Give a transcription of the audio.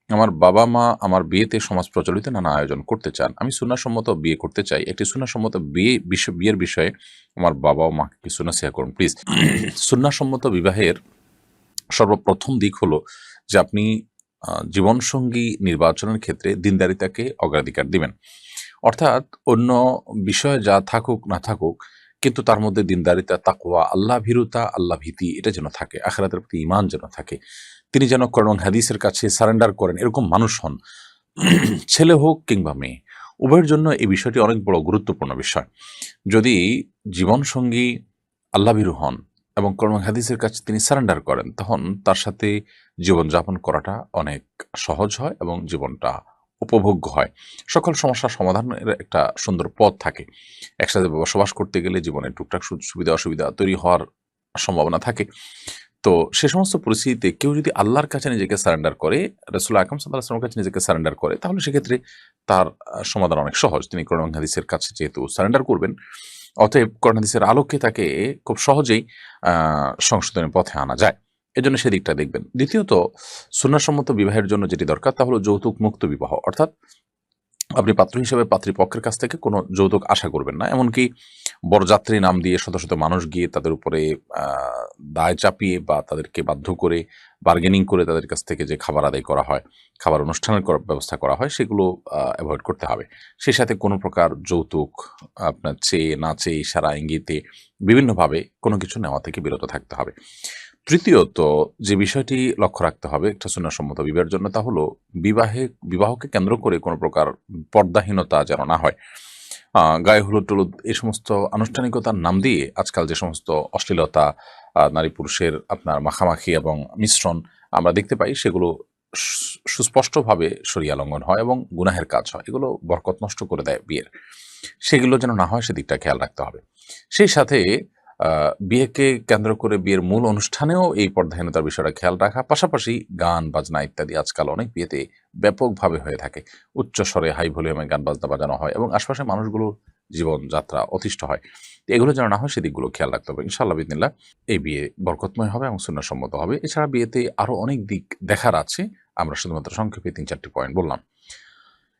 আমার বাবা-মা আমার বিয়েতে সমাজ প্রচলিত নানা আয়োজন করতে চান। আমি সুন্নাহসম্মত বিয়ে করতে চাই। একটি সুন্নাহসম্মত বিয়ের বিষয়ে আমার বাবা ও মাকে কিছু নসিহত করুন প্লিজ। সুন্নাহসম্মত বিবাহের সর্বপ্রথম দিক হলো যে আপনি জীবনসঙ্গী নির্বাচনের ক্ষেত্রে দ্বীনদারিতাকে অগ্রাধিকার দিবেন। অর্থাৎ অন্য বিষয়ে যা থাকুক না থাকুক, কিন্তু তার মধ্যে দ্বীনদারিতা, তাকওয়া, আল্লাহ ভীরুতা, আল্লাহ ভীতি এটা যেন থাকে, আখিরাতের প্রতি ঈমান যেন থাকে। তিনি যেন কোরআন এবং হাদিসের কাছে সারেন্ডার করেন, এরকম মানুষ হন। ছেলে হোক কিংবা মেয়ে, উভয়ের জন্য এই বিষয়টি অনেক বড় গুরুত্বপূর্ণ বিষয়। যদি জীবনসঙ্গী আল্লাহভীরু হন এবং কোরআন এবং হাদিসের কাছে তিনি সারেন্ডার করেন, তখন তার সাথে জীবনযাপন করাটা অনেক সহজ হয় এবং জীবনটা উপভোগ্য হয়। সকল সমস্যার সমাধানের একটা সুন্দর পথ থাকে। একসাথে বসবাস করতে গেলে জীবনে টুকটাক সুবিধা অসুবিধা তৈরি হওয়ার সম্ভাবনা থাকে। তো সে সমস্ত পরিস্থিতিতে কেউ যদি আল্লাহর কাছে নিজেকে সারেন্ডার করে, রাসূল আকরাম সাল্লাল্লাহু আলাইহি ওয়াসাল্লামের কাছে নিজেকে সারেন্ডার করে, তাহলে সেক্ষেত্রে তার সমাধান অনেক সহজ। তিনি কোরআন এবং হাদিসের কাছে যেহেতু সারেন্ডার করবেন, অতএব কোরআন হাদিসের আলোকে তাকে খুব সহজেই আ সংশোধনের পথে আনা যায়। এজন্য সেদিকটা দেখবেন। দ্বিতীয়ত, সুন্নাহসম্মত বিবাহের জন্য যেটি দরকার তা হলো যৌতুক মুক্ত বিবাহ। অর্থাৎ আপনি পাত্র হিসেবে পাত্রীপক্ষের কাছ থেকে কোনো যৌতুক আশা করবেন না। এমনকি বরযাত্রী নাম দিয়ে শত, শত মানুষ গিয়ে তাদের উপরে আ দায় চাপিয়ে বা তাদেরকে বাধ্য করে বার্গেনিং করে তাদের কাছ থেকে যে খাবার আদায় করা হয়, খাবার অনুষ্ঠানের ব্যবস্থা করা হয়, সেগুলো এভয়েড করতে হবে। সেই সাথে কোনো প্রকার যৌতুক আপনার চেয়ে, না চেয়ে, ইশারা, ইঙ্গিতে বিভিন্নভাবে কোনো কিছু নেওয়া থেকে বিরত থাকতে হবে। তৃতীয়ত যে বিষয়টি লক্ষ্য রাখতে হবে একটা সুন্নাহসম্মত বিবাহের জন্য, তা হলো বিবাহকে কেন্দ্র করে কোনো প্রকার পর্দাহীনতা যেন না হয়। গায়ে হলুদ-টলুদ এই সমস্ত আনুষ্ঠানিকতার নাম দিয়ে আজকাল যে সমস্ত অশ্লীলতা, নারী-পুরুষের আপনার মাখামাখি এবং মিশ্রণ আমরা দেখতে পাই, সেগুলো সুস্পষ্টভাবে শরিয়া লঙ্ঘন হয় এবং গুনাহের কাজ হয়। এগুলো বরকত নষ্ট করে দেয় বিয়ের। সেগুলো যেন না হয় সেদিকটা খেয়াল রাখতে হবে। সেই সাথে বিয়েকে কেন্দ্র করে বিয়ের মূল অনুষ্ঠানেও এই পর্দাহীনতার বিষয়টা খেয়াল রাখা, পাশাপাশি গান, বাজনা ইত্যাদি আজকাল অনেক বিয়েতে ব্যাপকভাবে হয়ে থাকে। উচ্চ স্বরে হাই ভলিউমে গান বাজনা বাজানো হয় এবং আশপাশের মানুষগুলোর জীবনযাত্রা অতিষ্ঠ হয়। তো এগুলো যেন না হয় সেদিকগুলো খেয়াল রাখতে হবে। ইনশাআল্লাহ বিইذনিল্লাহ এই বিয়ে বরকতময় হবে এবং সুন্নাহসম্মত হবে। এছাড়া বিয়েতে আরো অনেক দিক দেখার আছে। আমরা শুধুমাত্র সংক্ষেপে ৩-৪টি পয়েন্ট বললাম।